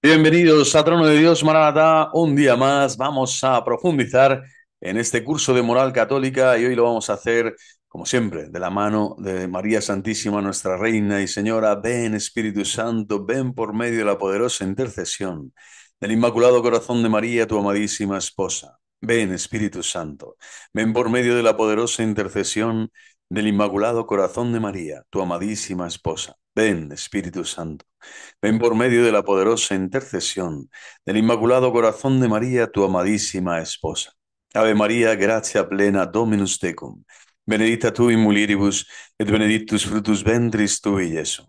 Bienvenidos a Trono de Dios, Maranatá. Un día más vamos a profundizar en este curso de moral católica y hoy lo vamos a hacer, como siempre, de la mano de María Santísima, nuestra Reina y Señora. Ven, Espíritu Santo, ven por medio de la poderosa intercesión del Inmaculado Corazón de María, tu amadísima esposa. Ven, Espíritu Santo, ven por medio de la poderosa intercesión del Inmaculado Corazón de María, tu amadísima esposa. Ven, Espíritu Santo. Ven por medio de la poderosa intercesión del Inmaculado Corazón de María, tu amadísima esposa. Ave María, gratia plena, Dominus tecum. Benedicta tu in mulieribus, et benedictus fructus ventris tui, Iesu.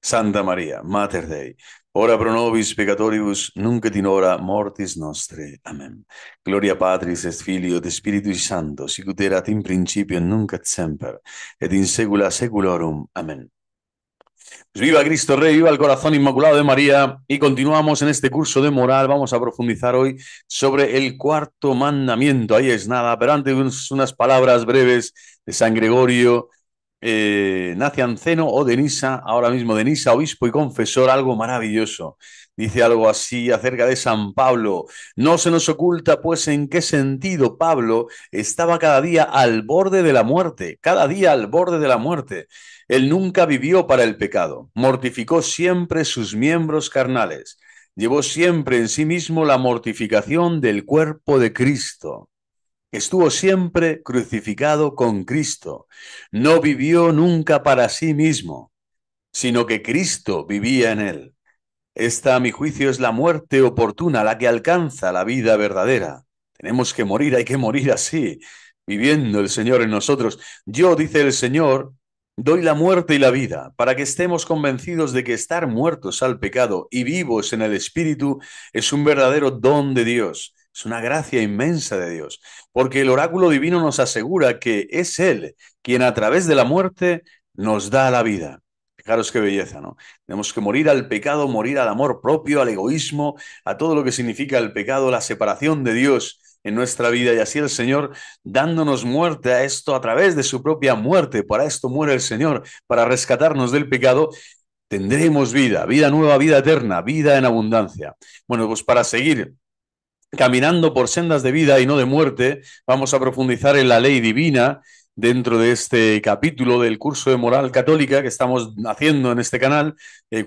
Santa María, Mater Dei, ora pro nobis peccatoribus, nunc et in hora mortis nostre. Amen. Gloria Patris et Filio et Spiritui Sancto, sic ut erat in principio et nunc et semper, et in saecula saeculorum. Amen. Pues viva Cristo Rey, viva el corazón inmaculado de María y continuamos en este curso de moral. Vamos a profundizar hoy sobre el cuarto mandamiento. Ahí es nada, pero antes unas palabras breves de San Gregorio Nacianceno o de Nisa, ahora mismo de Nisa, obispo y confesor, algo maravilloso. Dice algo así acerca de San Pablo. No se nos oculta, pues, en qué sentido Pablo estaba cada día al borde de la muerte, cada día al borde de la muerte. Él nunca vivió para el pecado, mortificó siempre sus miembros carnales, llevó siempre en sí mismo la mortificación del cuerpo de Cristo. Estuvo siempre crucificado con Cristo. No vivió nunca para sí mismo, sino que Cristo vivía en él. Esta, a mi juicio, es la muerte oportuna, la que alcanza la vida verdadera. Tenemos que morir, hay que morir así, viviendo el Señor en nosotros. Yo, dice el Señor, doy la muerte y la vida, para que estemos convencidos de que estar muertos al pecado y vivos en el Espíritu es un verdadero don de Dios. Es una gracia inmensa de Dios, porque el oráculo divino nos asegura que es Él quien a través de la muerte nos da la vida. Fijaros qué belleza, ¿no? Tenemos que morir al pecado, morir al amor propio, al egoísmo, a todo lo que significa el pecado, la separación de Dios en nuestra vida y así el Señor dándonos muerte a esto a través de su propia muerte. Para esto muere el Señor, para rescatarnos del pecado. Tendremos vida, vida nueva, vida eterna, vida en abundancia. Bueno, pues para seguir caminando por sendas de vida y no de muerte, vamos a profundizar en la ley divina dentro de este capítulo del curso de moral católica que estamos haciendo en este canal.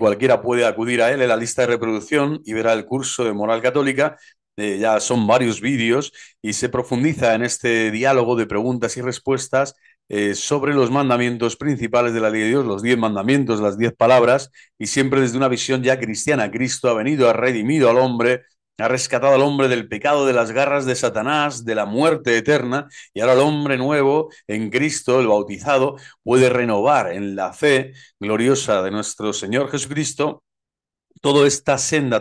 Cualquiera puede acudir a él en la lista de reproducción y verá el curso de moral católica. Ya son varios vídeos y se profundiza en este diálogo de preguntas y respuestas sobre los mandamientos principales de la ley de Dios, los 10 mandamientos, las 10 palabras, y siempre desde una visión ya cristiana. Cristo ha venido, ha redimido al hombre, ha rescatado al hombre del pecado, de las garras de Satanás, de la muerte eterna, y ahora el hombre nuevo en Cristo, el bautizado, puede renovar en la fe gloriosa de nuestro Señor Jesucristo toda esta senda,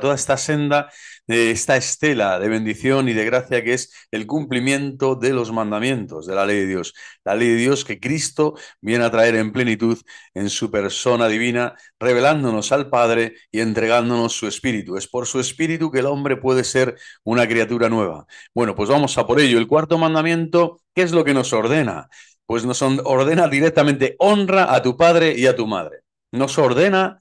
esta estela de bendición y de gracia que es el cumplimiento de los mandamientos de la ley de Dios. La ley de Dios que Cristo viene a traer en plenitud en su persona divina, revelándonos al Padre y entregándonos su Espíritu. Es por su Espíritu que el hombre puede ser una criatura nueva. Bueno, pues vamos a por ello. El cuarto mandamiento, ¿qué es lo que nos ordena? Pues nos ordena directamente: honra a tu padre y a tu madre. Nos ordena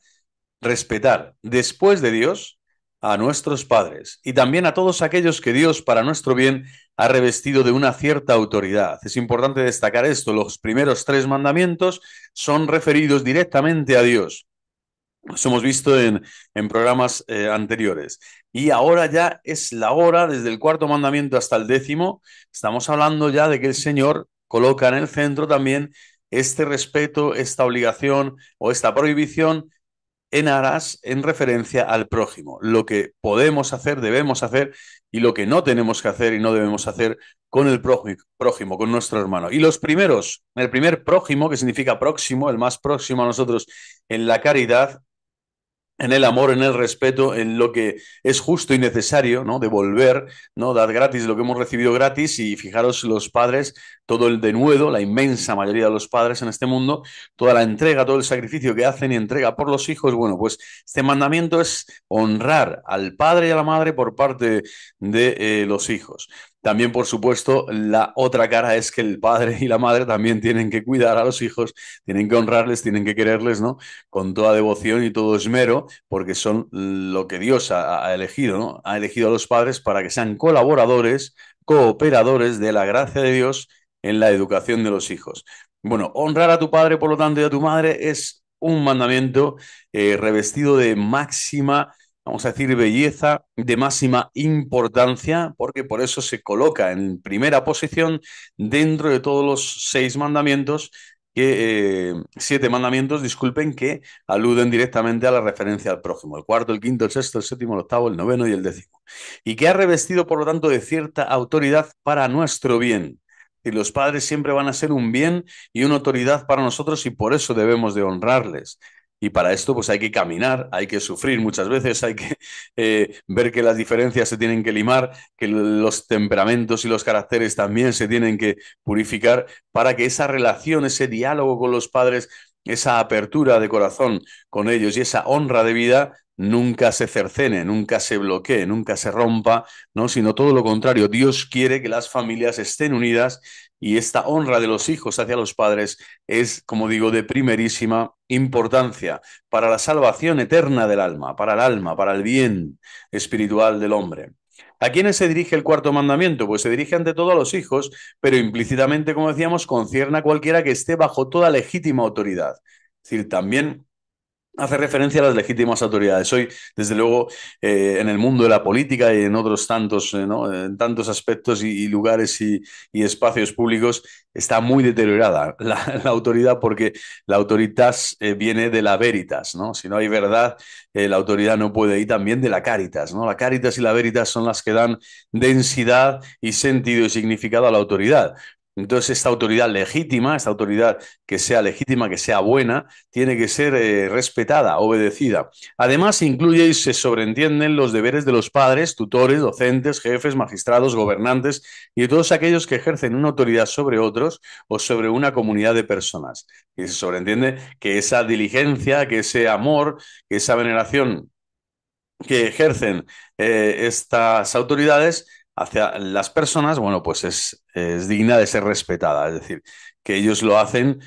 respetar después de Dios a nuestros padres y también a todos aquellos que Dios, para nuestro bien, ha revestido de una cierta autoridad. Es importante destacar esto: los primeros 3 mandamientos son referidos directamente a Dios. Los hemos visto en programas anteriores. Y ahora ya es la hora, desde el cuarto mandamiento hasta el 10º, estamos hablando ya de que el Señor coloca en el centro también este respeto, esta obligación o esta prohibición en aras, en referencia al prójimo, lo que podemos hacer, debemos hacer, y lo que no tenemos que hacer y no debemos hacer con el prójimo, con nuestro hermano. Y los primeros, el primer prójimo, que significa próximo, el más próximo a nosotros en la caridad, en el amor, en el respeto, en lo que es justo y necesario, ¿no? Devolver, ¿no? Dar gratis lo que hemos recibido gratis. Y fijaros, los padres, todo el denuedo, la inmensa mayoría de los padres en este mundo, toda la entrega, todo el sacrificio que hacen y entrega por los hijos. Bueno, pues este mandamiento es honrar al padre y a la madre por parte de los hijos. También, por supuesto, la otra cara es que el padre y la madre también tienen que cuidar a los hijos, tienen que honrarles, tienen que quererles, ¿no? Con toda devoción y todo esmero, porque son lo que Dios ha elegido, ¿no? Ha elegido a los padres para que sean colaboradores, cooperadores de la gracia de Dios en la educación de los hijos. Bueno, honrar a tu padre, por lo tanto, y a tu madre es un mandamiento revestido de máxima, vamos a decir, belleza, de máxima importancia, porque por eso se coloca en primera posición dentro de todos los siete mandamientos, disculpen, que aluden directamente a la referencia al prójimo, el cuarto, el quinto, el sexto, el séptimo, el octavo, el noveno y el décimo, y que ha revestido, por lo tanto, de cierta autoridad para nuestro bien. Y los padres siempre van a ser un bien y una autoridad para nosotros y por eso debemos de honrarles. Y para esto pues hay que caminar, hay que sufrir muchas veces, hay que ver que las diferencias se tienen que limar, que los temperamentos y los caracteres también se tienen que purificar para que esa relación, ese diálogo con los padres, esa apertura de corazón con ellos y esa honra de vida nunca se cercene, nunca se bloquee, nunca se rompa, ¿no? Sino todo lo contrario. Dios quiere que las familias estén unidas y esta honra de los hijos hacia los padres es, como digo, de primerísima importancia para la salvación eterna del alma, para el bien espiritual del hombre. ¿A quiénes se dirige el cuarto mandamiento? Pues se dirige ante todo a los hijos, pero implícitamente, como decíamos, concierne a cualquiera que esté bajo toda legítima autoridad. Es decir, también hace referencia a las legítimas autoridades. Hoy, desde luego, en el mundo de la política y en otros tantos, ¿no? En tantos aspectos y lugares y espacios públicos, está muy deteriorada la autoridad porque la autoritas viene de la veritas, ¿no? Si no hay verdad, la autoridad no puede ir también de la caritas, ¿no? La caritas y la veritas son las que dan densidad y sentido y significado a la autoridad. Entonces, esta autoridad legítima, esta autoridad que sea legítima, que sea buena, tiene que ser respetada, obedecida. Además, incluye y se sobreentienden los deberes de los padres, tutores, docentes, jefes, magistrados, gobernantes y de todos aquellos que ejercen una autoridad sobre otros o sobre una comunidad de personas. Y se sobreentiende que esa diligencia, que ese amor, que esa veneración que ejercen estas autoridades hacia las personas, bueno, pues es digna de ser respetada. Es decir, que ellos lo hacen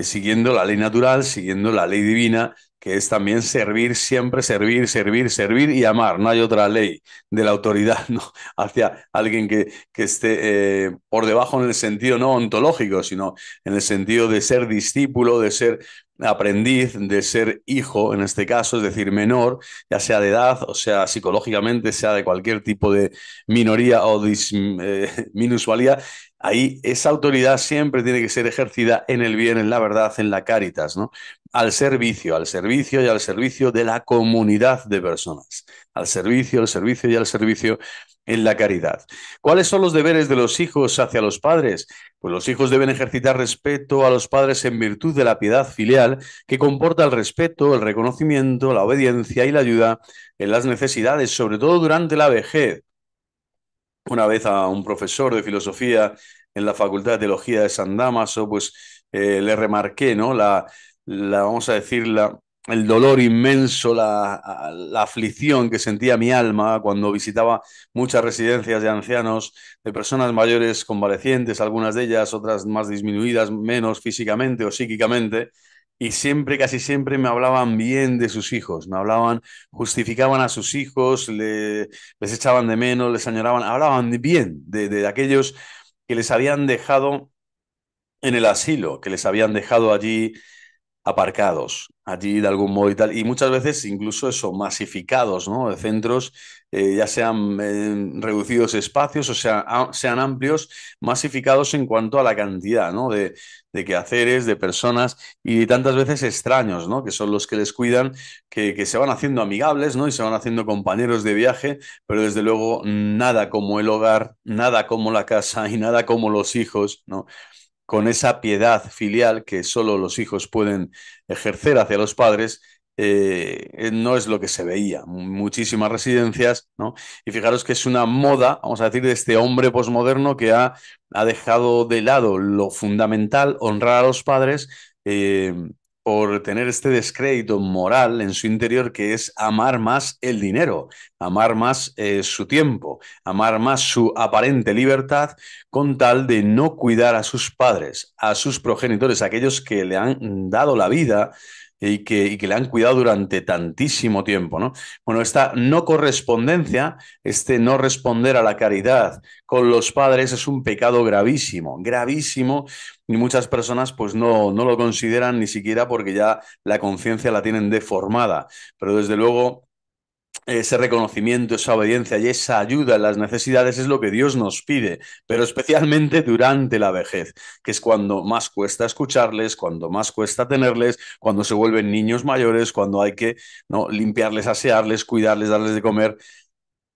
siguiendo la ley natural, siguiendo la ley divina, que es también servir, siempre servir, servir, servir y amar. No hay otra ley de la autoridad, ¿no? Hacia alguien que esté por debajo en el sentido no ontológico, sino en el sentido de ser discípulo, de ser aprendiz, de ser hijo, en este caso, es decir, menor, ya sea de edad, o sea, psicológicamente, sea de cualquier tipo de minoría o minusvalía, ahí esa autoridad siempre tiene que ser ejercida en el bien, en la verdad, en la caritas, ¿no? Al servicio y al servicio de la comunidad de personas. Al servicio y al servicio en la caridad. ¿Cuáles son los deberes de los hijos hacia los padres? Pues los hijos deben ejercitar respeto a los padres en virtud de la piedad filial que comporta el respeto, el reconocimiento, la obediencia y la ayuda en las necesidades, sobre todo durante la vejez. Una vez a un profesor de filosofía en la Facultad de Teología de San Damaso, pues le remarqué, ¿no? Vamos a decir, el dolor inmenso, la aflicción que sentía mi alma cuando visitaba muchas residencias de ancianos, de personas mayores convalecientes, algunas de ellas, otras más disminuidas, menos físicamente o psíquicamente, y siempre, casi siempre me hablaban bien de sus hijos, me hablaban, justificaban a sus hijos, les echaban de menos, les añoraban, hablaban bien de aquellos que les habían dejado en el asilo, que les habían dejado allí aparcados allí de algún modo y tal, y muchas veces incluso eso, masificados, ¿no? De centros, ya sean reducidos espacios o sea, sean amplios, masificados en cuanto a la cantidad, ¿no? De quehaceres, de personas y tantas veces extraños, ¿no? Que son los que les cuidan, que se van haciendo amigables, ¿no? Y se van haciendo compañeros de viaje, pero desde luego nada como el hogar, nada como la casa y nada como los hijos, ¿no? Con esa piedad filial que solo los hijos pueden ejercer hacia los padres, no es lo que se veía. Muchísimas residencias, ¿no? Y fijaros que es una moda, vamos a decir, de este hombre posmoderno que ha dejado de lado lo fundamental, honrar a los padres, por tener este descrédito moral en su interior que es amar más el dinero, amar más su tiempo, amar más su aparente libertad con tal de no cuidar a sus padres, a sus progenitores, aquellos que le han dado la vida y que le han cuidado durante tantísimo tiempo, ¿no? Bueno, esta no correspondencia, este no responder a la caridad con los padres es un pecado gravísimo, gravísimo, y muchas personas pues no lo consideran ni siquiera porque ya la conciencia la tienen deformada, pero desde luego ese reconocimiento, esa obediencia y esa ayuda en las necesidades es lo que Dios nos pide, pero especialmente durante la vejez, que es cuando más cuesta escucharles, cuando más cuesta tenerles, cuando se vuelven niños mayores, cuando hay que, ¿no?, limpiarles, asearles, cuidarles, darles de comer.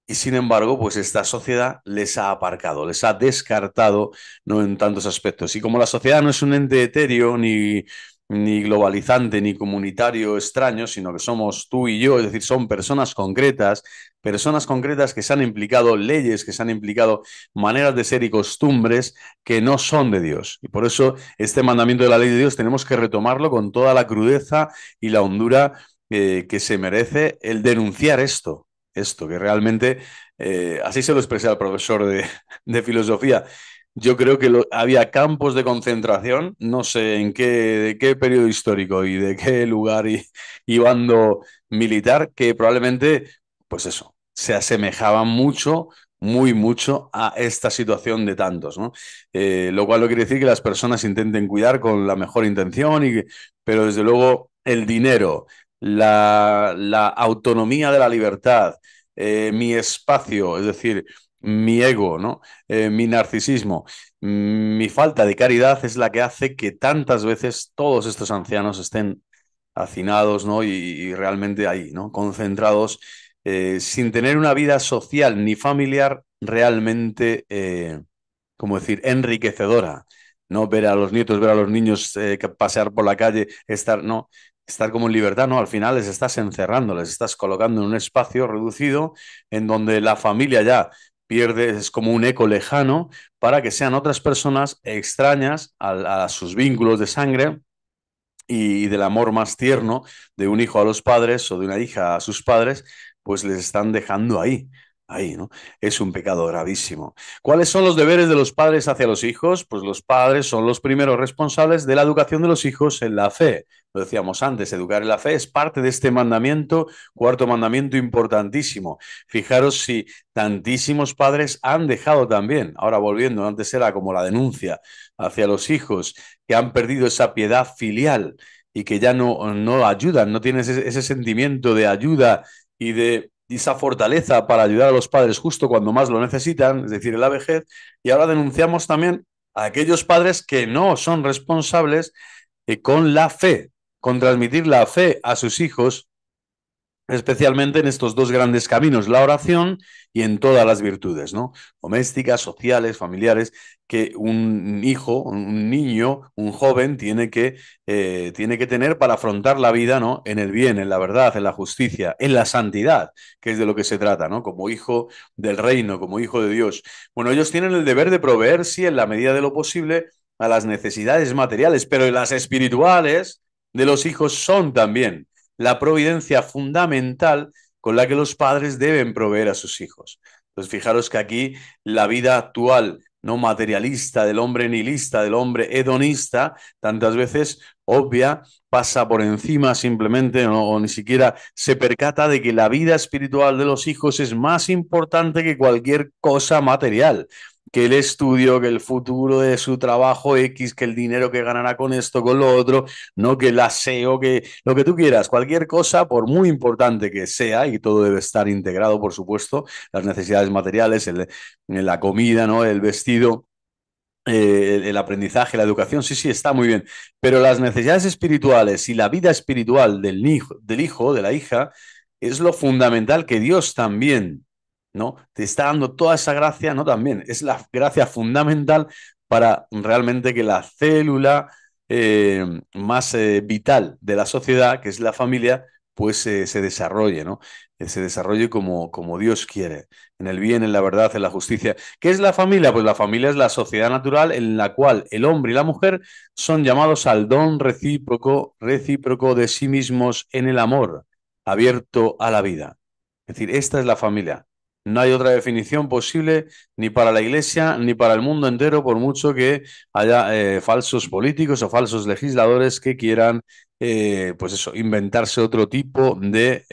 Y sin embargo, pues esta sociedad les ha aparcado, les ha descartado, ¿no?, en tantos aspectos. Y como la sociedad no es un ente etéreo, ni globalizante, ni comunitario extraño, sino que somos tú y yo, es decir, son personas concretas que se han implicado leyes, que se han implicado maneras de ser y costumbres que no son de Dios. Y por eso este mandamiento de la ley de Dios tenemos que retomarlo con toda la crudeza y la hondura que se merece el denunciar esto, que realmente, así se lo expresé al profesor de filosofía. Yo creo que había campos de concentración, no sé en de qué periodo histórico y de qué lugar y bando militar, que probablemente, pues eso, se asemejaban mucho, muy mucho a esta situación de tantos, ¿no? Lo cual no quiere decir que las personas intenten cuidar con la mejor intención, pero desde luego el dinero, la autonomía de la libertad, mi espacio, es decir, mi ego, ¿no? Mi narcisismo, mi falta de caridad es la que hace que tantas veces todos estos ancianos estén hacinados, ¿no? Y realmente ahí, ¿no? Concentrados, sin tener una vida social ni familiar realmente, ¿cómo decir?, enriquecedora. No ver a los nietos, ver a los niños pasear por la calle, no, estar como en libertad, no, al final les estás encerrando, les estás colocando en un espacio reducido en donde la familia ya pierde, es como un eco lejano para que sean otras personas extrañas a sus vínculos de sangre y del amor más tierno de un hijo a los padres o de una hija a sus padres, pues les están dejando ahí, ¿no? Es un pecado gravísimo. ¿Cuáles son los deberes de los padres hacia los hijos? Pues los padres son los primeros responsables de la educación de los hijos en la fe. Lo decíamos antes, educar en la fe es parte de este mandamiento, cuarto mandamiento importantísimo. Fijaros si tantísimos padres han dejado también, ahora volviendo, antes era como la denuncia hacia los hijos, que han perdido esa piedad filial y que ya no ayudan, no tienen ese sentimiento de ayuda y esa fortaleza para ayudar a los padres justo cuando más lo necesitan, es decir, en la vejez. Y ahora denunciamos también a aquellos padres que no son responsables con la fe, con transmitir la fe a sus hijos, especialmente en estos dos grandes caminos, la oración y en todas las virtudes, ¿no? Domésticas, sociales, familiares, que un hijo, un niño, un joven tiene que tener para afrontar la vida, ¿no?, en el bien, en la verdad, en la justicia, en la santidad, que es de lo que se trata, ¿no? Como hijo del reino, como hijo de Dios. Bueno, ellos tienen el deber de proveer, sí, en la medida de lo posible, a las necesidades materiales, pero las espirituales de los hijos son también la providencia fundamental con la que los padres deben proveer a sus hijos. Entonces, fijaros que aquí la vida actual, no materialista, del hombre nihilista, del hombre hedonista, tantas veces obvia, pasa por encima simplemente o ni siquiera se percata de que la vida espiritual de los hijos es más importante que cualquier cosa material, que el estudio, que el futuro de su trabajo X, que el dinero que ganará con esto, con lo otro, no que el aseo, que lo que tú quieras, cualquier cosa, por muy importante que sea, y todo debe estar integrado, por supuesto, las necesidades materiales, la comida, ¿no?, el vestido, el aprendizaje, la educación, sí, sí, está muy bien, pero las necesidades espirituales y la vida espiritual del hijo, de la hija, es lo fundamental que Dios también, ¿no?, te está dando toda esa gracia, ¿no? También es la gracia fundamental para realmente que la célula más vital de la sociedad, que es la familia, pues se desarrolle, ¿no? se desarrolle como Dios quiere, en el bien, en la verdad, en la justicia. ¿Qué es la familia? Pues la familia es la sociedad natural en la cual el hombre y la mujer son llamados al don recíproco de sí mismos en el amor, abierto a la vida. Es decir, esta es la familia. No hay otra definición posible ni para la Iglesia ni para el mundo entero, por mucho que haya falsos políticos o falsos legisladores que quieran, pues eso, inventarse otro tipo de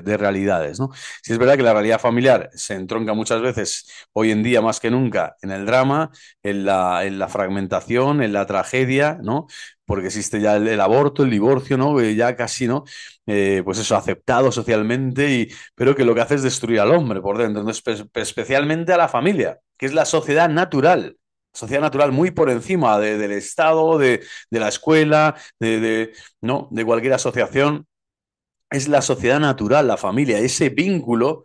realidades, ¿no? Sí es verdad que la realidad familiar se entronca muchas veces, hoy en día más que nunca, en el drama, en la fragmentación, en la tragedia, ¿no? Porque existe ya el aborto, el divorcio, ¿no? Ya casi, ¿no? Pues eso, aceptado socialmente, pero que lo que hace es destruir al hombre por dentro. Entonces, especialmente a la familia, que es la sociedad natural muy por encima del Estado, de la escuela, ¿no? De cualquier asociación. Es la sociedad natural, la familia, ese vínculo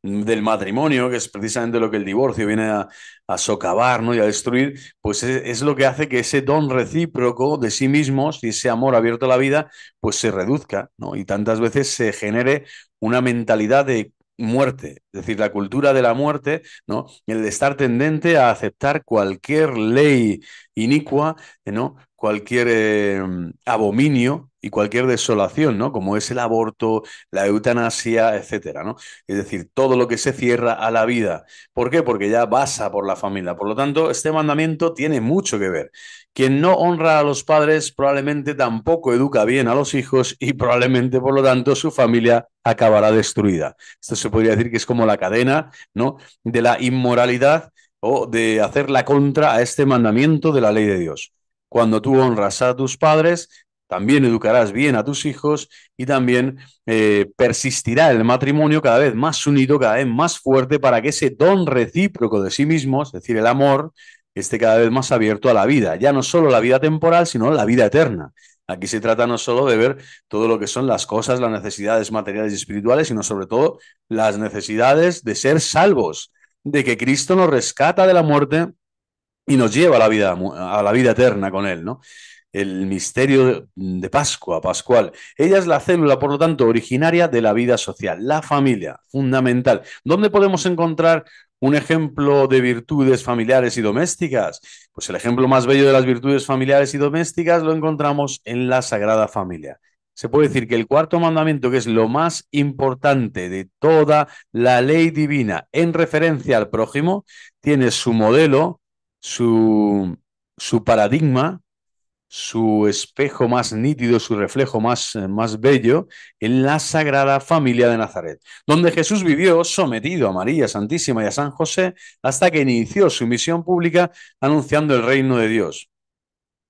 del matrimonio, que es precisamente lo que el divorcio viene a socavar, ¿no? Y a destruir, pues es lo que hace que ese don recíproco de sí mismos y ese amor abierto a la vida, pues se reduzca, ¿no? Y tantas veces se genere una mentalidad de muerte, es decir, la cultura de la muerte, ¿no? El de estar tendente a aceptar cualquier ley inicua, ¿no? Cualquier abominio y cualquier desolación, ¿no? Como es el aborto, la eutanasia, etcétera, ¿no? Es decir, todo lo que se cierra a la vida. ¿Por qué? Porque ya pasa por la familia. Por lo tanto, este mandamiento tiene mucho que ver. Quien no honra a los padres probablemente tampoco educa bien a los hijos y probablemente, por lo tanto, su familia acabará destruida. Esto se podría decir que es como la cadena, ¿no? De la inmoralidad o de hacer la contra a este mandamiento de la ley de Dios. Cuando tú honras a tus padres, también educarás bien a tus hijos y también persistirá el matrimonio cada vez más unido, cada vez más fuerte, para que ese don recíproco de sí mismos, es decir, el amor, esté cada vez más abierto a la vida. Ya no solo la vida temporal, sino la vida eterna. Aquí se trata no solo de ver todo lo que son las cosas, las necesidades materiales y espirituales, sino sobre todo las necesidades de ser salvos, de que Cristo nos rescata de la muerte y nos lleva a la vida eterna con Él, ¿no? El misterio de Pascua, Pascual. Ella es la célula, por lo tanto, originaria de la vida social, la familia, fundamental. ¿Dónde podemos encontrar un ejemplo de virtudes familiares y domésticas? Pues el ejemplo más bello de las virtudes familiares y domésticas lo encontramos en la Sagrada Familia. Se puede decir que el cuarto mandamiento, que es lo más importante de toda la ley divina en referencia al prójimo, tiene su modelo, su paradigma, su espejo más nítido, su reflejo más bello, en la Sagrada Familia de Nazaret, donde Jesús vivió sometido a María Santísima y a San José hasta que inició su misión pública anunciando el reino de Dios.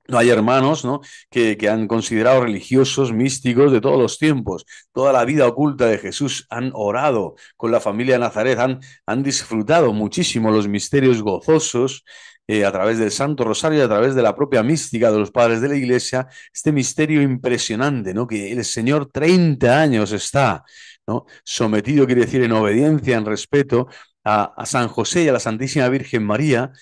No hay hermanos, ¿no? que han considerado religiosos, místicos de todos los tiempos. Toda la vida oculta de Jesús han orado con la familia de Nazaret, han disfrutado muchísimo los misterios gozosos a través del Santo Rosario y a través de la propia mística de los padres de la Iglesia. Este misterio impresionante, ¿no? Que el Señor 30 años está, ¿no? Sometido, quiere decir, en obediencia, en respeto a San José y a la Santísima Virgen María,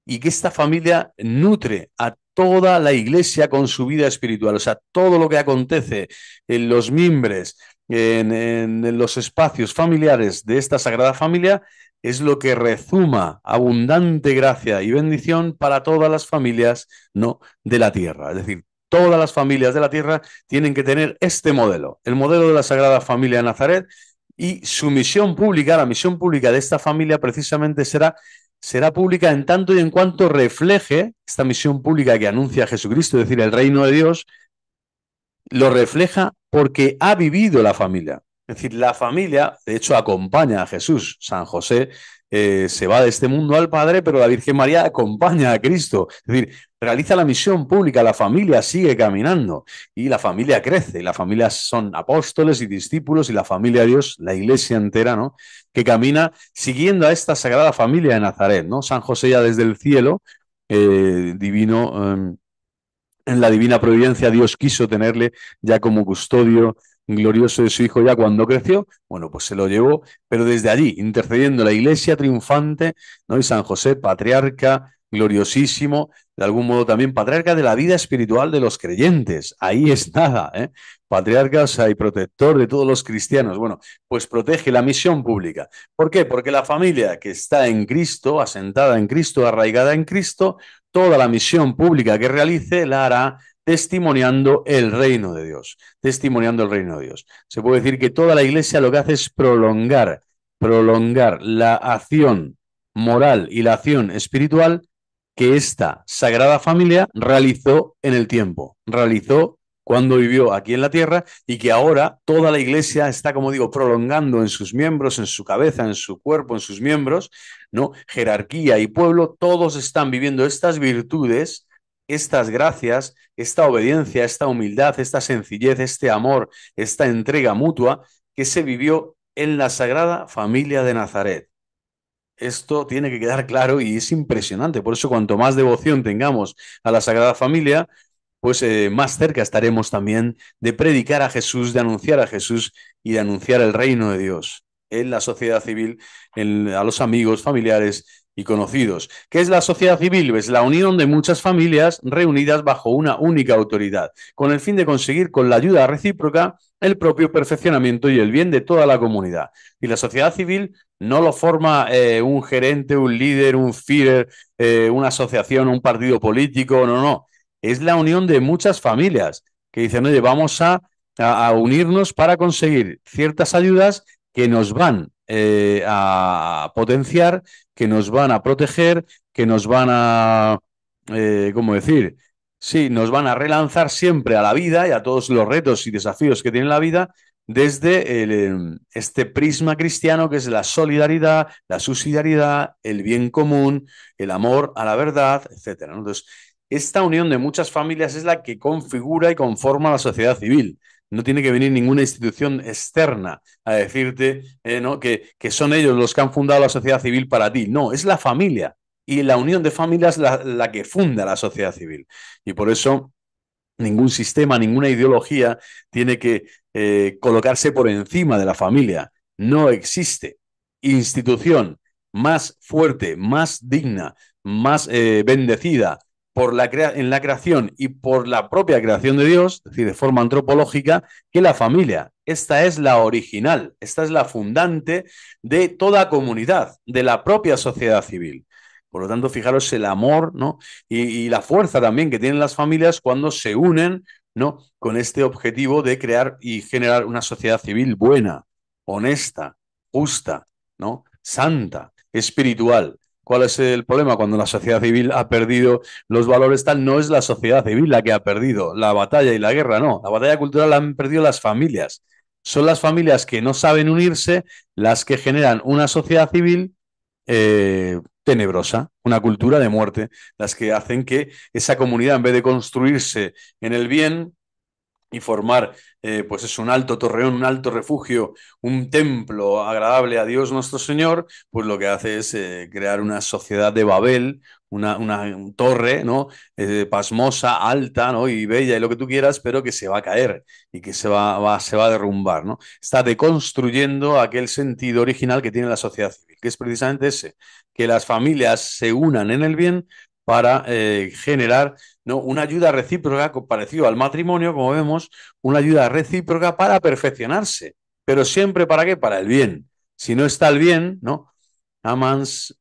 y que esta familia nutre a toda la iglesia con su vida espiritual. O sea, todo lo que acontece en los mimbres, en los espacios familiares de esta Sagrada Familia, es lo que rezuma abundante gracia y bendición para todas las familias, ¿no?, de la tierra. Es decir, todas las familias de la tierra tienen que tener este modelo, el modelo de la Sagrada Familia de Nazaret, y su misión pública, la misión pública de esta familia precisamente será pública en tanto y en cuanto refleje esta misión pública que anuncia Jesucristo, es decir, el reino de Dios, lo refleja porque ha vivido la familia. Es decir, la familia, de hecho, acompaña a Jesús. San José se va de este mundo al Padre, pero la Virgen María acompaña a Cristo. Es decir, realiza la misión pública, la familia sigue caminando y la familia crece. Y la familia son apóstoles y discípulos y la familia de Dios, la iglesia entera, ¿no?, que camina siguiendo a esta sagrada familia de Nazaret, ¿no? San José ya desde el cielo, divino, en la divina providencia, Dios quiso tenerle ya como custodio glorioso de su hijo ya cuando creció. Bueno, pues se lo llevó, pero desde allí, intercediendo la iglesia triunfante, ¿no? Y San José, patriarca, gloriosísimo, de algún modo también patriarca de la vida espiritual de los creyentes. Ahí es nada, ¿eh? Patriarca, o sea, y protector de todos los cristianos. Bueno, pues protege la misión pública. ¿Por qué? Porque la familia que está en Cristo, asentada en Cristo, arraigada en Cristo, toda la misión pública que realice la hará testimoniando el reino de Dios, testimoniando el reino de Dios. Se puede decir que toda la iglesia lo que hace es prolongar la acción moral y la acción espiritual que esta Sagrada Familia realizó en el tiempo, realizó cuando vivió aquí en la tierra y que ahora toda la iglesia está, como digo, prolongando en sus miembros, en su cabeza, en su cuerpo, en sus miembros, ¿no? Jerarquía y pueblo, todos están viviendo estas virtudes, estas gracias, esta obediencia, esta humildad, esta sencillez, este amor, esta entrega mutua que se vivió en la Sagrada Familia de Nazaret. Esto tiene que quedar claro y es impresionante. Por eso, cuanto más devoción tengamos a la Sagrada Familia, pues más cerca estaremos también de predicar a Jesús, de anunciar a Jesús y de anunciar el reino de Dios en la sociedad civil, a los amigos, familiares y conocidos. ¿Qué es la sociedad civil? Es la unión de muchas familias reunidas bajo una única autoridad, con el fin de conseguir con la ayuda recíproca el propio perfeccionamiento y el bien de toda la comunidad. Y la sociedad civil no lo forma un gerente, un líder, un Führer, una asociación, un partido político, no, no. Es la unión de muchas familias que dicen, oye, vamos a unirnos para conseguir ciertas ayudas que nos van a potenciar, que nos van a proteger, que nos van a, ¿cómo decir? Sí, nos van a relanzar siempre a la vida y a todos los retos y desafíos que tiene la vida desde este prisma cristiano que es la solidaridad, la subsidiariedad, el bien común, el amor a la verdad, etcétera, ¿no? Entonces, esta unión de muchas familias es la que configura y conforma la sociedad civil. No tiene que venir ninguna institución externa a decirte ¿no? que son ellos los que han fundado la sociedad civil para ti. No, es la familia. Y la unión de familias la que funda la sociedad civil. Y por eso ningún sistema, ninguna ideología tiene que colocarse por encima de la familia. No existe institución más fuerte, más digna, más bendecida en la creación y por la propia creación de Dios, es decir, de forma antropológica, que la familia. Esta es la original, esta es la fundante de toda comunidad, de la propia sociedad civil. Por lo tanto, fijaros el amor, ¿no? Y la fuerza también que tienen las familias cuando se unen, ¿no? Con este objetivo de crear y generar una sociedad civil buena, honesta, justa, ¿no? Santa, espiritual. ¿Cuál es el problema? Cuando la sociedad civil ha perdido los valores tal, no es la sociedad civil la que ha perdido la batalla y la guerra, no. La batalla cultural la han perdido las familias. Son las familias que no saben unirse las que generan una sociedad civil tenebrosa, una cultura de muerte, las que hacen que esa comunidad, en vez de construirse en el bien y formar, pues es un alto torreón, un alto refugio, un templo agradable a Dios nuestro Señor, pues lo que hace es crear una sociedad de Babel, una torre, ¿no? Pasmosa, alta, ¿no? Y bella y lo que tú quieras, pero que se va a caer y que se va a derrumbar, ¿no? Está deconstruyendo aquel sentido original que tiene la sociedad civil, que es precisamente ese, que las familias se unan en el bien para generar, ¿no? Una ayuda recíproca, parecido al matrimonio, como vemos, una ayuda recíproca para perfeccionarse. Pero siempre ¿para qué? Para el bien. Si no está el bien, ¿no? Amans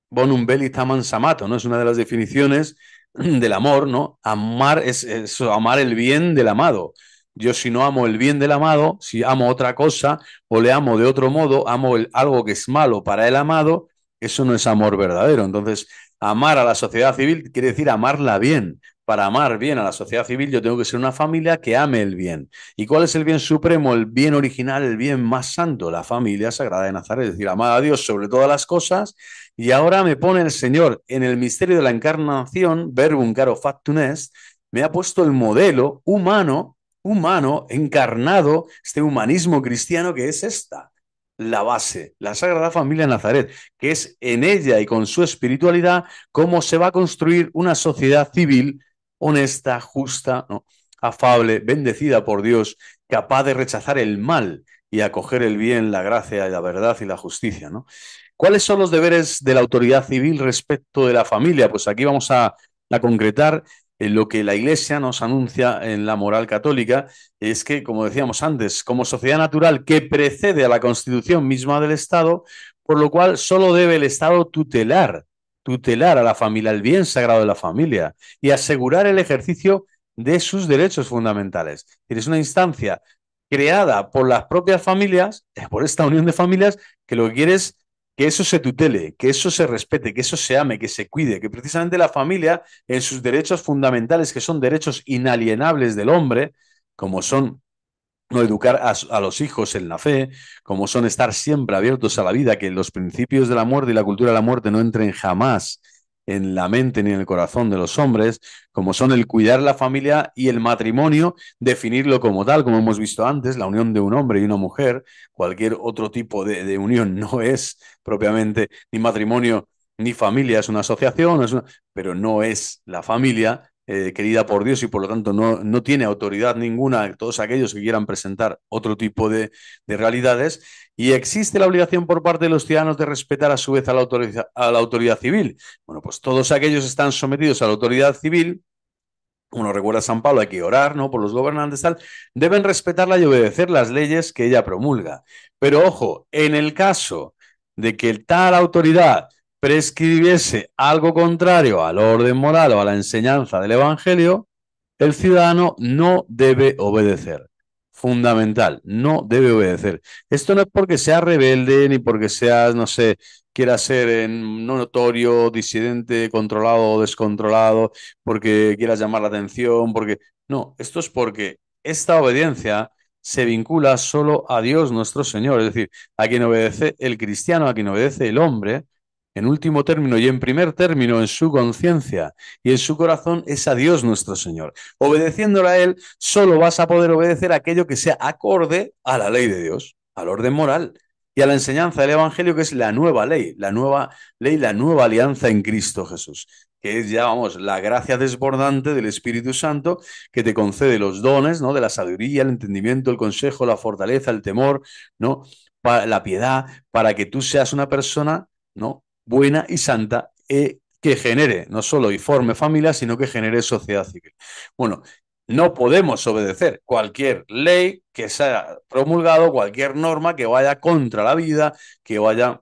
bonum velit amans amato, ¿no? Es una de las definiciones del amor, ¿no? Amar es amar el bien del amado. Yo si no amo el bien del amado, si amo otra cosa o le amo de otro modo, amo algo que es malo para el amado, eso no es amor verdadero. Entonces, amar a la sociedad civil quiere decir amarla bien. Para amar bien a la sociedad civil yo tengo que ser una familia que ame el bien. ¿Y cuál es el bien supremo? El bien original, el bien más santo, la familia sagrada de Nazaret. Es decir, amar a Dios sobre todas las cosas. Y ahora me pone el Señor en el misterio de la encarnación, verbum caro factum est, me ha puesto el modelo humano, encarnado, este humanismo cristiano que es esta, la base, la Sagrada Familia de Nazaret, que es en ella y con su espiritualidad cómo se va a construir una sociedad civil honesta, justa, ¿no? Afable, bendecida por Dios, capaz de rechazar el mal y acoger el bien, la gracia, la verdad y la justicia, ¿no? ¿Cuáles son los deberes de la autoridad civil respecto de la familia? Pues aquí vamos a concretar lo que la Iglesia nos anuncia en la moral católica, es que, como decíamos antes, como sociedad natural que precede a la constitución misma del Estado, por lo cual solo debe el Estado tutelar a la familia, el bien sagrado de la familia y asegurar el ejercicio de sus derechos fundamentales. Es una instancia creada por las propias familias, por esta unión de familias, que lo que quiere es que eso se tutele, que eso se respete, que eso se ame, que se cuide, que precisamente la familia, en sus derechos fundamentales, que son derechos inalienables del hombre, como son no educar a los hijos en la fe, como son estar siempre abiertos a la vida, que los principios de la muerte y la cultura de la muerte no entren jamás en la mente ni en el corazón de los hombres, como son el cuidar la familia y el matrimonio, definirlo como tal, como hemos visto antes, la unión de un hombre y una mujer, cualquier otro tipo de unión no es propiamente ni matrimonio ni familia, es una asociación, pero no es la familia querida por Dios y por lo tanto no tiene autoridad ninguna todos aquellos que quieran presentar otro tipo de realidades. Y existe la obligación por parte de los ciudadanos de respetar a su vez a la autoridad civil. Bueno, pues todos aquellos están sometidos a la autoridad civil. Uno recuerda a San Pablo, hay que orar, ¿no? Por los gobernantes, tal. Deben respetarla y obedecer las leyes que ella promulga. Pero ojo, en el caso de que tal autoridad prescribiese algo contrario al orden moral o a la enseñanza del Evangelio, el ciudadano no debe obedecer. Fundamental, no debe obedecer. Esto no es porque sea rebelde ni porque seas, no sé, quiera ser no notorio, disidente, controlado o descontrolado, porque quieras llamar la atención, porque... No, esto es porque esta obediencia se vincula solo a Dios nuestro Señor, es decir, a quien obedece el cristiano, a quien obedece el hombre, en último término y en primer término en su conciencia y en su corazón es a Dios nuestro Señor. Obedeciéndole a Él, solo vas a poder obedecer aquello que sea acorde a la ley de Dios, al orden moral y a la enseñanza del Evangelio, que es la nueva ley, la nueva alianza en Cristo Jesús, que es ya, vamos, la gracia desbordante del Espíritu Santo que te concede los dones, ¿no? De la sabiduría, el entendimiento, el consejo, la fortaleza, el temor, ¿no? La piedad, para que tú seas una persona, ¿no? Buena y santa que genere no solo y forme familia, sino que genere sociedad civil. Bueno, no podemos obedecer cualquier ley que sea promulgado, cualquier norma que vaya contra la vida, que vaya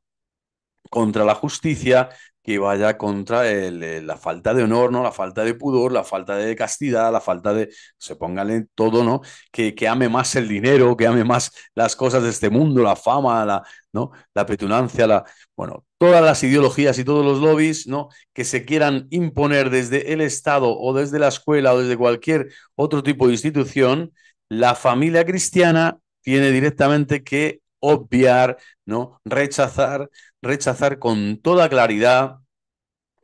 contra la justicia, que vaya contra la falta de honor, ¿no? La falta de pudor, la falta de castidad, la falta de, se póngale todo, ¿no? Que ame más el dinero, que ame más las cosas de este mundo, la fama, ¿no? La petulancia, bueno, todas las ideologías y todos los lobbies, ¿no? Que se quieran imponer desde el Estado o desde la escuela o desde cualquier otro tipo de institución, la familia cristiana tiene directamente que obviar, ¿no? Rechazar con toda claridad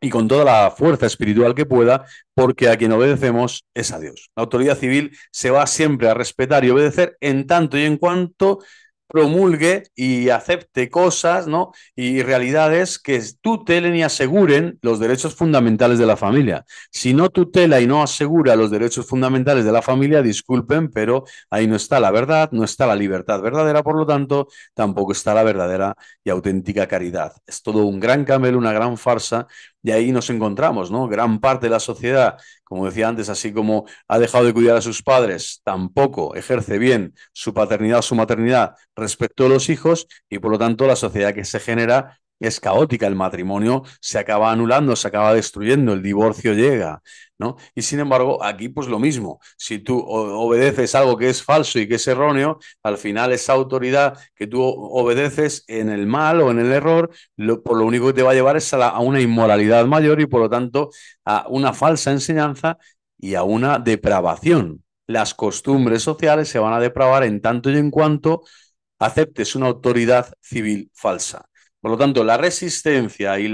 y con toda la fuerza espiritual que pueda, porque a quien obedecemos es a Dios. La autoridad civil se va siempre a respetar y obedecer en tanto y en cuanto promulgue y acepte cosas, ¿no? Y realidades que tutelen y aseguren los derechos fundamentales de la familia. Si no tutela y no asegura los derechos fundamentales de la familia, disculpen, pero ahí no está la verdad, no está la libertad verdadera, por lo tanto, tampoco está la verdadera y auténtica caridad. Es todo un gran camelo, una gran farsa, y ahí nos encontramos, ¿no? Gran parte de la sociedad, como decía antes, así como ha dejado de cuidar a sus padres, tampoco ejerce bien su paternidad o su maternidad respecto a los hijos y por lo tanto la sociedad que se genera es caótica, el matrimonio se acaba anulando, se acaba destruyendo, el divorcio llega, ¿no? Y sin embargo, aquí pues lo mismo, si tú obedeces algo que es falso y que es erróneo, al final esa autoridad que tú obedeces en el mal o en el error, por lo único que te va a llevar es a una inmoralidad mayor y por lo tanto a una falsa enseñanza y a una depravación. Las costumbres sociales se van a depravar en tanto y en cuanto aceptes una autoridad civil falsa. Por lo tanto, la resistencia y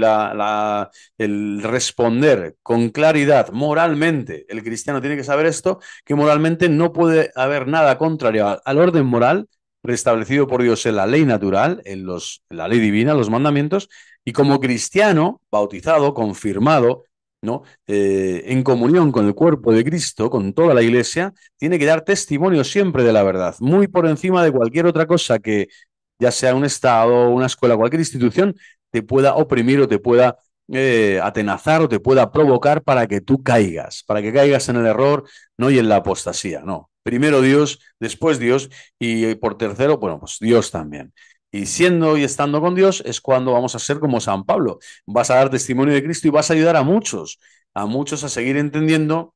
el responder con claridad moralmente, el cristiano tiene que saber esto, que moralmente no puede haber nada contrario al orden moral restablecido por Dios en la ley natural, en la ley divina, los mandamientos, y como cristiano, bautizado, confirmado, ¿no? En comunión con el cuerpo de Cristo, con toda la iglesia, tiene que dar testimonio siempre de la verdad, muy por encima de cualquier otra cosa que, ya sea un Estado, una escuela, cualquier institución, te pueda oprimir o te pueda atenazar o te pueda provocar para que tú caigas, para que caigas en el error, no y en la apostasía, no. Primero Dios, después Dios y por tercero, bueno, pues Dios también. Y siendo y estando con Dios es cuando vamos a ser como San Pablo. Vas a dar testimonio de Cristo y vas a ayudar a muchos a seguir entendiendo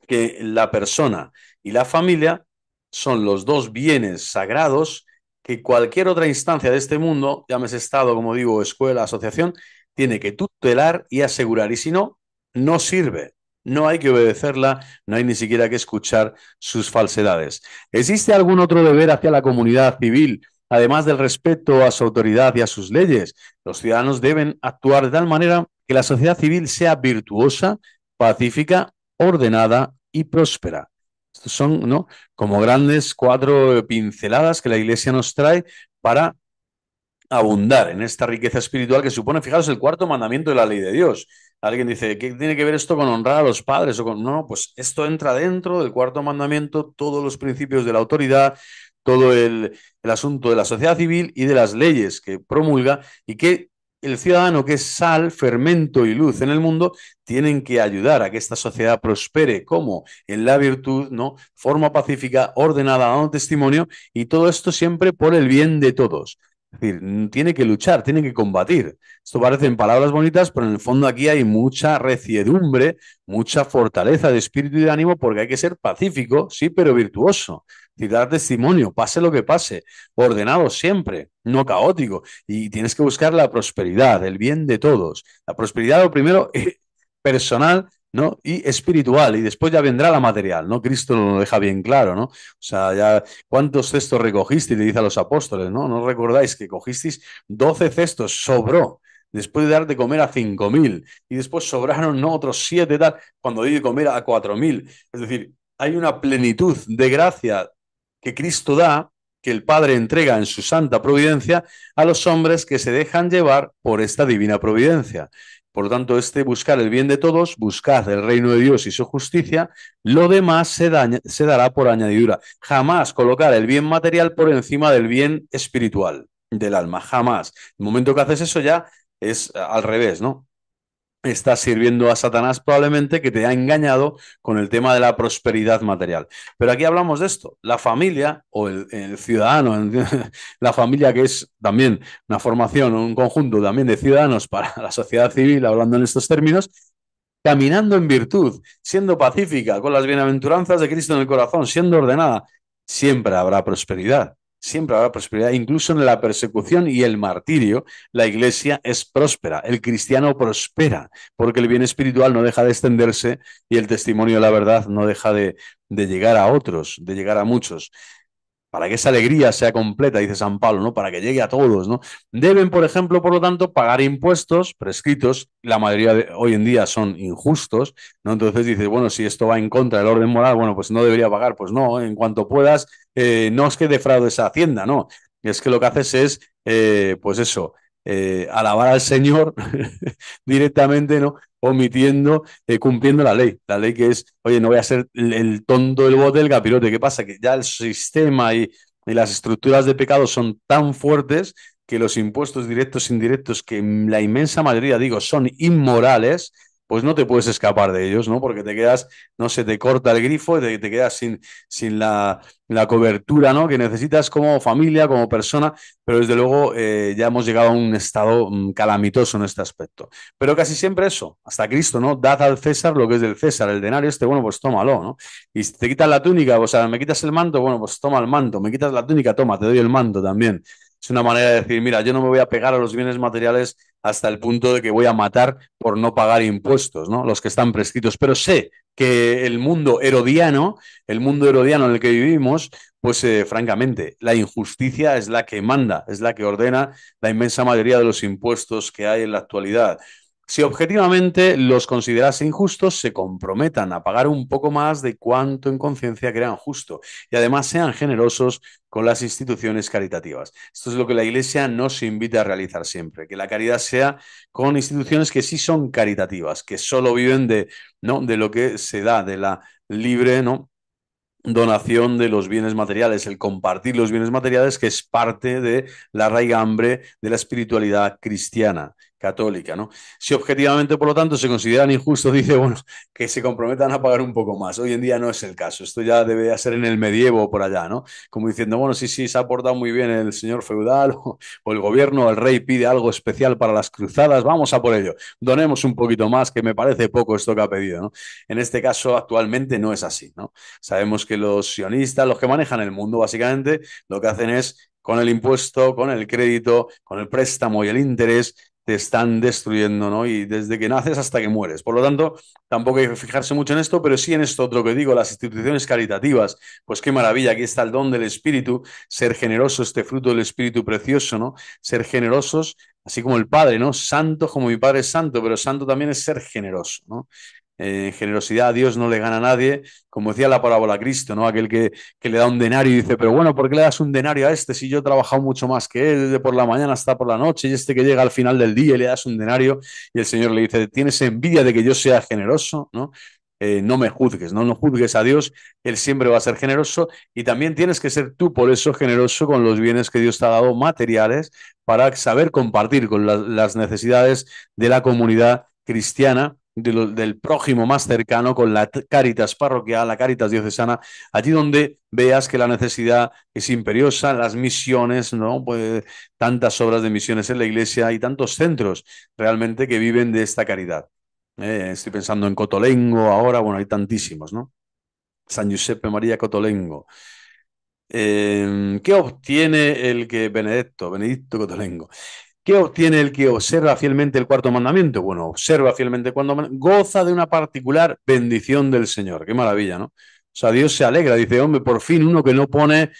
que la persona y la familia son los dos bienes sagrados que cualquier otra instancia de este mundo, llámese Estado, como digo, escuela, asociación, tiene que tutelar y asegurar. Y si no, no sirve. No hay que obedecerla, no hay ni siquiera que escuchar sus falsedades. ¿Existe algún otro deber hacia la comunidad civil, además del respeto a su autoridad y a sus leyes? Los ciudadanos deben actuar de tal manera que la sociedad civil sea virtuosa, pacífica, ordenada y próspera. Estos son, ¿no?, como grandes cuatro pinceladas que la Iglesia nos trae para abundar en esta riqueza espiritual que supone, fijaros, el cuarto mandamiento de la ley de Dios. Alguien dice, ¿qué tiene que ver esto con honrar a los padres? O con... No, pues esto entra dentro del cuarto mandamiento, todos los principios de la autoridad, todo el asunto de la sociedad civil y de las leyes que promulga y que el ciudadano que es sal, fermento y luz en el mundo tienen que ayudar a que esta sociedad prospere como en la virtud, ¿no? Forma pacífica, ordenada, dando testimonio y todo esto siempre por el bien de todos. Es decir, tiene que luchar, tiene que combatir. Esto parecen palabras bonitas, pero en el fondo aquí hay mucha reciedumbre, mucha fortaleza de espíritu y de ánimo, porque hay que ser pacífico, sí, pero virtuoso. Y dar testimonio, pase lo que pase, ordenado siempre, no caótico. Y tienes que buscar la prosperidad, el bien de todos. La prosperidad, lo primero, personal, ¿no? Y espiritual, y después ya vendrá la material, ¿no? Cristo lo deja bien claro, ¿no? O sea, ya, ¿cuántos cestos recogisteis? Le dice a los apóstoles, ¿no? ¿No recordáis que cogisteis 12 cestos? Sobró. Después de dar de comer a 5.000 y después sobraron, ¿no?, otros 7, tal, cuando di de comer a 4.000. Es decir, hay una plenitud de gracia que Cristo da, que el Padre entrega en su santa providencia a los hombres que se dejan llevar por esta divina providencia. Por lo tanto, buscar el bien de todos, buscar el reino de Dios y su justicia, lo demás se dará por añadidura. Jamás colocar el bien material por encima del bien espiritual del alma, jamás. El momento que haces eso ya es al revés, ¿no? Estás sirviendo a Satanás probablemente que te ha engañado con el tema de la prosperidad material. Pero aquí hablamos de esto, la familia o el ciudadano, la familia que es también una formación, un conjunto también de ciudadanos para la sociedad civil, hablando en estos términos, caminando en virtud, siendo pacífica, con las bienaventuranzas de Cristo en el corazón, siendo ordenada, siempre habrá prosperidad. Siempre habrá prosperidad, incluso en la persecución y el martirio, la iglesia es próspera, el cristiano prospera, porque el bien espiritual no deja de extenderse y el testimonio de la verdad no deja de llegar a otros, de llegar a muchos. Para que esa alegría sea completa, dice San Pablo, ¿no? Para que llegue a todos, ¿no? Deben, por ejemplo, por lo tanto, pagar impuestos prescritos. La mayoría de hoy en día son injustos, ¿no? Entonces dices, bueno, si esto va en contra del orden moral, bueno, pues no debería pagar. Pues no, en cuanto puedas, no es que defraudes a Hacienda, no. Es que lo que haces es, pues eso, alabar al Señor directamente, ¿no? Omitiendo, cumpliendo la ley que es, oye, no voy a ser el tonto del bote del capirote. ¿Qué pasa? Que ya el sistema y las estructuras de pecado son tan fuertes que los impuestos directos e indirectos, que la inmensa mayoría, digo, son inmorales, pues no te puedes escapar de ellos, ¿no? Porque te quedas, no se te corta el grifo y te quedas sin la cobertura, ¿no?, que necesitas como familia, como persona, pero desde luego ya hemos llegado a un estado calamitoso en este aspecto. Pero casi siempre eso, hasta Cristo, ¿no? Dad al César lo que es del César, el denario este, bueno, pues tómalo, ¿no? Y si te quitas la túnica, o sea, me quitas el manto, bueno, pues toma el manto, me quitas la túnica, toma, te doy el manto también. Es una manera de decir, mira, yo no me voy a pegar a los bienes materiales hasta el punto de que voy a matar por no pagar impuestos, ¿no? Los que están prescritos. Pero sé que el mundo herodiano en el que vivimos, pues francamente, la injusticia es la que manda, es la que ordena la inmensa mayoría de los impuestos que hay en la actualidad. Si objetivamente los considerase injustos, se comprometan a pagar un poco más de cuanto en conciencia crean justo y además sean generosos con las instituciones caritativas. Esto es lo que la Iglesia nos invita a realizar siempre, que la caridad sea con instituciones que sí son caritativas, que solo viven de, ¿no?, de lo que se da, de la libre, ¿no?, donación de los bienes materiales, el compartir los bienes materiales, que es parte de la raigambre de la espiritualidad cristiana, católica, ¿no? Si objetivamente, por lo tanto, se consideran injustos, dice, bueno, que se comprometan a pagar un poco más. Hoy en día no es el caso. Esto ya debería ser en el medievo o por allá, ¿no? Como diciendo, bueno, sí, sí, se ha portado muy bien el señor feudal o el gobierno o el rey pide algo especial para las cruzadas, vamos a por ello. Donemos un poquito más, que me parece poco esto que ha pedido, ¿no? En este caso, actualmente no es así, ¿no? Sabemos que los sionistas, los que manejan el mundo, básicamente, lo que hacen es, con el impuesto, con el crédito, con el préstamo y el interés, te están destruyendo, ¿no? Y desde que naces hasta que mueres. Por lo tanto, tampoco hay que fijarse mucho en esto, pero sí en esto otro que digo, las instituciones caritativas. Pues qué maravilla, aquí está el don del Espíritu, ser generoso, este fruto del Espíritu precioso, ¿no? Ser generosos, así como el Padre, ¿no? Santo como mi Padre es santo, pero santo también es ser generoso, ¿no? Generosidad a Dios no le gana a nadie, como decía la parábola a Cristo, ¿no? Aquel que le da un denario y dice, pero bueno, ¿por qué le das un denario a este si yo he trabajado mucho más que él, desde por la mañana hasta por la noche, y este que llega al final del día y le das un denario? Y el Señor le dice, ¿tienes envidia de que yo sea generoso? ¿No? No me juzgues, ¿no? No juzgues a Dios, Él siempre va a ser generoso y también tienes que ser tú por eso generoso con los bienes que Dios te ha dado materiales para saber compartir con las necesidades de la comunidad cristiana, del prójimo más cercano, con la Cáritas parroquial, la Cáritas diocesana, allí donde veas que la necesidad es imperiosa, las misiones, ¿no? Pues, tantas obras de misiones en la iglesia y tantos centros realmente que viven de esta caridad. Estoy pensando en Cotolengo ahora, bueno, hay tantísimos, ¿no? San Giuseppe María Cotolengo. ¿Qué obtiene el que Benedicto Cotolengo? ¿Qué obtiene el que observa fielmente el cuarto mandamiento? Bueno, observa fielmente cuando goza de una particular bendición del Señor. Qué maravilla, ¿no? O sea, Dios se alegra, dice, hombre, por fin uno que no pone,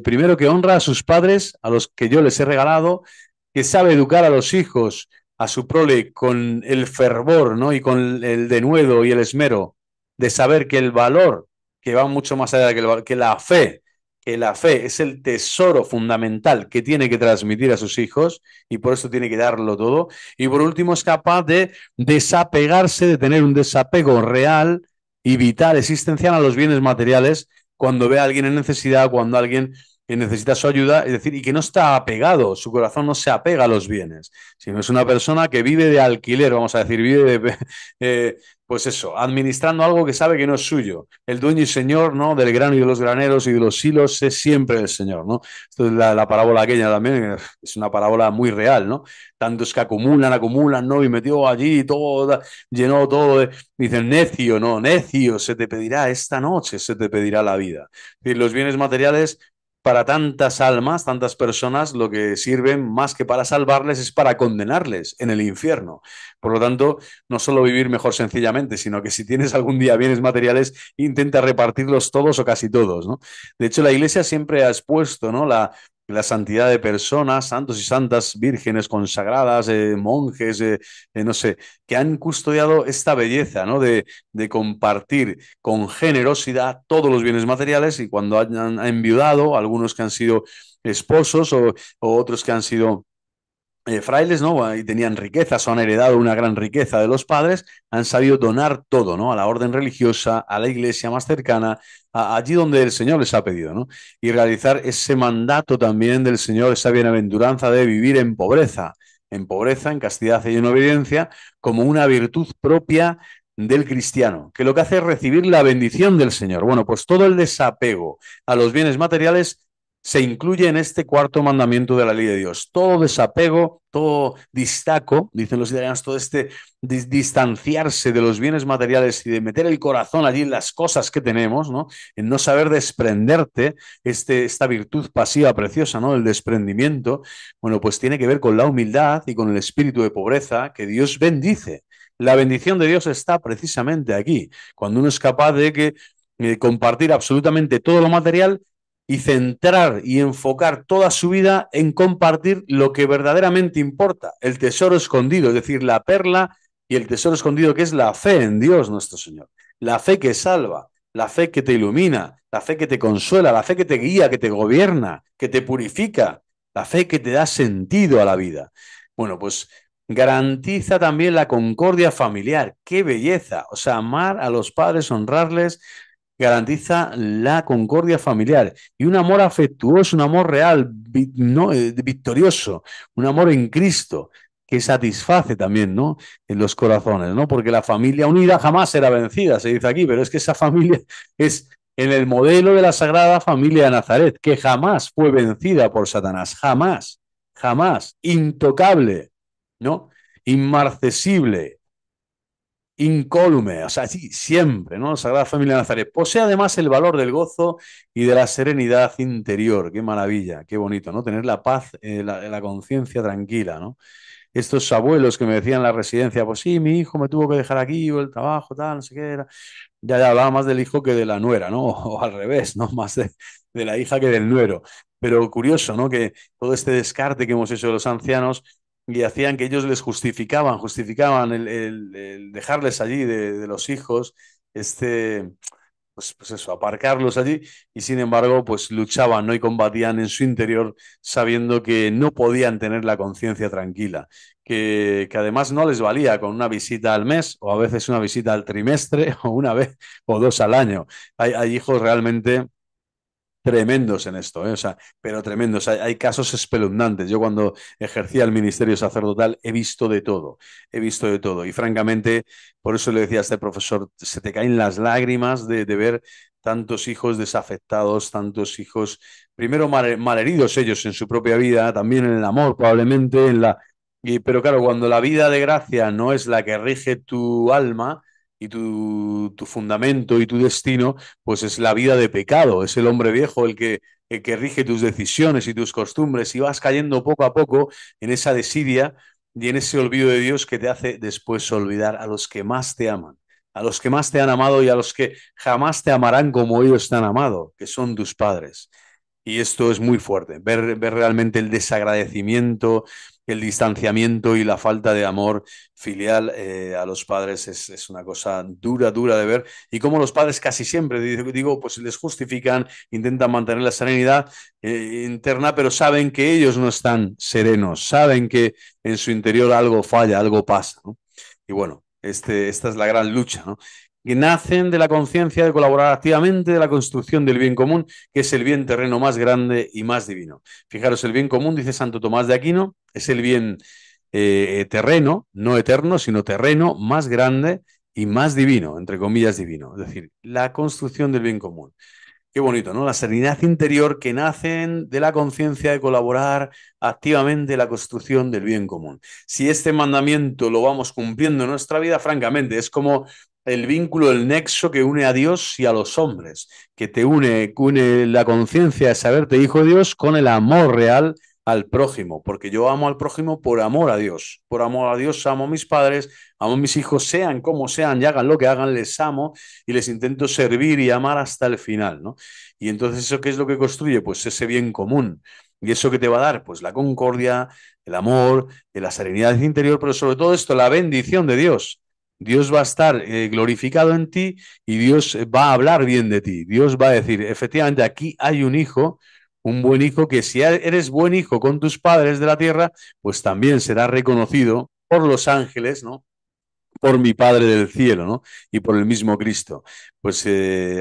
primero que honra a sus padres, a los que yo les he regalado, que sabe educar a los hijos, a su prole, con el fervor, ¿no? Y con el denuedo y el esmero de saber que el valor, que va mucho más allá de que la fe es el tesoro fundamental que tiene que transmitir a sus hijos y por eso tiene que darlo todo. Y por último es capaz de desapegarse, de tener un desapego real y vital, existencial a los bienes materiales cuando ve a alguien en necesidad, cuando alguien necesita su ayuda, es decir, y que no está apegado, su corazón no se apega a los bienes, sino es una persona que vive de alquiler, vamos a decir, vive de, pues eso, administrando algo que sabe que no es suyo. El dueño y señor, ¿no? Del grano y de los graneros y de los hilos es siempre el Señor, ¿no? Esto es la parábola aquella también, es una parábola muy real, ¿no? Tantos que acumulan, ¿no? Y metió allí todo, llenó todo. Dicen, necio, no, necio, se te pedirá esta noche, se te pedirá la vida. Y los bienes materiales para tantas almas, tantas personas, lo que sirven más que para salvarles es para condenarles en el infierno. Por lo tanto, no solo vivir mejor sencillamente, sino que si tienes algún día bienes materiales, intenta repartirlos todos o casi todos, ¿no? De hecho, la Iglesia siempre ha expuesto, ¿no? La santidad de personas, santos y santas, vírgenes consagradas, monjes, no sé, que han custodiado esta belleza, ¿no? De compartir con generosidad todos los bienes materiales y cuando han enviudado, algunos que han sido esposos o otros que han sido frailes, ¿no? Y tenían riquezas o han heredado una gran riqueza de los padres, han sabido donar todo, ¿no? A la orden religiosa, a la iglesia más cercana, allí donde el Señor les ha pedido, ¿no? Y realizar ese mandato también del Señor, esa bienaventuranza de vivir en castidad y en obediencia, como una virtud propia del cristiano, que lo que hace es recibir la bendición del Señor. Bueno, pues todo el desapego a los bienes materiales se incluye en este cuarto mandamiento de la ley de Dios. Todo desapego, todo distaco, dicen los italianos, todo este distanciarse de los bienes materiales y de meter el corazón allí en las cosas que tenemos, ¿no? En no saber desprenderte, esta virtud pasiva preciosa, ¿no? El desprendimiento, bueno, pues tiene que ver con la humildad y con el espíritu de pobreza que Dios bendice. La bendición de Dios está precisamente aquí, cuando uno es capaz de compartir absolutamente todo lo material y centrar y enfocar toda su vida en compartir lo que verdaderamente importa, el tesoro escondido, es decir, la perla y el tesoro escondido que es la fe en Dios nuestro Señor, la fe que salva, la fe que te ilumina, la fe que te consuela, la fe que te guía, que te gobierna, que te purifica, la fe que te da sentido a la vida. Bueno, pues garantiza también la concordia familiar. ¡Qué belleza! O sea, amar a los padres, honrarles, garantiza la concordia familiar y un amor afectuoso, un amor real, no, victorioso, un amor en Cristo que satisface también, ¿no? En los corazones, ¿no? Porque la familia unida jamás será vencida, se dice aquí, pero es que esa familia es en el modelo de la Sagrada Familia de Nazaret, que jamás fue vencida por Satanás, jamás, jamás, intocable, ¿no? Inmarcesible, incólume, o sea, sí, siempre, ¿no? La Sagrada Familia de Nazaret. Posee además el valor del gozo y de la serenidad interior. Qué maravilla, qué bonito, ¿no? Tener la paz, la conciencia tranquila, ¿no? Estos abuelos que me decían en la residencia, pues sí, mi hijo me tuvo que dejar aquí, o el trabajo, tal, no sé qué era. Ya hablaba más del hijo que de la nuera, ¿no? O al revés, ¿no? Más de la hija que del nuero. Pero curioso, ¿no? Que todo este descarte que hemos hecho de los ancianos y hacían que ellos les justificaban el dejarles allí de los hijos, este, pues eso, aparcarlos allí y sin embargo, pues luchaban, ¿no? Y combatían en su interior sabiendo que no podían tener la conciencia tranquila, que además no les valía con una visita al mes o a veces una visita al trimestre o una vez o dos al año. Hay hijos realmente tremendos en esto, ¿eh? O sea, pero tremendos. Hay casos espeluznantes. Yo cuando ejercía el ministerio sacerdotal he visto de todo, he visto de todo. Y francamente, por eso le decía a este profesor, se te caen las lágrimas de ver tantos hijos desafectados, tantos hijos, primero malheridos ellos en su propia vida, también en el amor probablemente, pero claro, cuando la vida de gracia no es la que rige tu alma y tu fundamento y tu destino, pues es la vida de pecado, es el hombre viejo el que rige tus decisiones y tus costumbres y vas cayendo poco a poco en esa desidia y en ese olvido de Dios que te hace después olvidar a los que más te aman, a los que más te han amado y a los que jamás te amarán como ellos te han amado, que son tus padres. Y esto es muy fuerte, ver realmente el desagradecimiento, el distanciamiento y la falta de amor filial a los padres es una cosa dura, dura de ver. Y como los padres casi siempre, digo, pues les justifican, intentan mantener la serenidad interna, pero saben que ellos no están serenos, saben que en su interior algo falla, algo pasa, ¿no? Y bueno, esta es la gran lucha, ¿no? Que nacen de la conciencia de colaborar activamente de la construcción del bien común, que es el bien terreno más grande y más divino. Fijaros, el bien común, dice Santo Tomás de Aquino, es el bien terreno, no eterno, sino terreno más grande y más divino, entre comillas divino. Es decir, la construcción del bien común. Qué bonito, ¿no? La serenidad interior que nacen de la conciencia de colaborar activamente en la construcción del bien común. Si este mandamiento lo vamos cumpliendo en nuestra vida, francamente, es como el vínculo, el nexo que une a Dios y a los hombres, que te une la conciencia de saberte hijo de Dios con el amor real al prójimo, porque yo amo al prójimo por amor a Dios. Por amor a Dios amo a mis padres, amo a mis hijos, sean como sean y hagan lo que hagan, les amo y les intento servir y amar hasta el final, ¿no? Y entonces, ¿eso qué es lo que construye? Pues ese bien común. ¿Y eso que te va a dar? Pues la concordia, el amor, la serenidad interior, pero sobre todo esto, la bendición de Dios. Dios va a estar glorificado en ti y Dios va a hablar bien de ti. Dios va a decir, efectivamente, aquí hay un hijo, un buen hijo, que si eres buen hijo con tus padres de la tierra, pues también será reconocido por los ángeles, ¿no? Por mi Padre del cielo, ¿no? Y por el mismo Cristo. Pues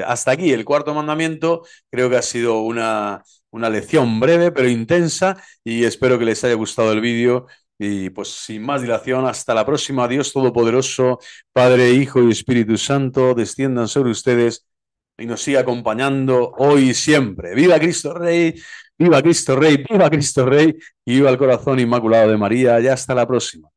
hasta aquí el cuarto mandamiento. Creo que ha sido una lección breve pero intensa y espero que les haya gustado el vídeo. Y pues sin más dilación, hasta la próxima. Dios Todopoderoso, Padre, Hijo y Espíritu Santo, desciendan sobre ustedes y nos siga acompañando hoy y siempre. ¡Viva Cristo Rey! ¡Viva Cristo Rey! ¡Viva Cristo Rey! Y viva el corazón inmaculado de María. Ya hasta la próxima.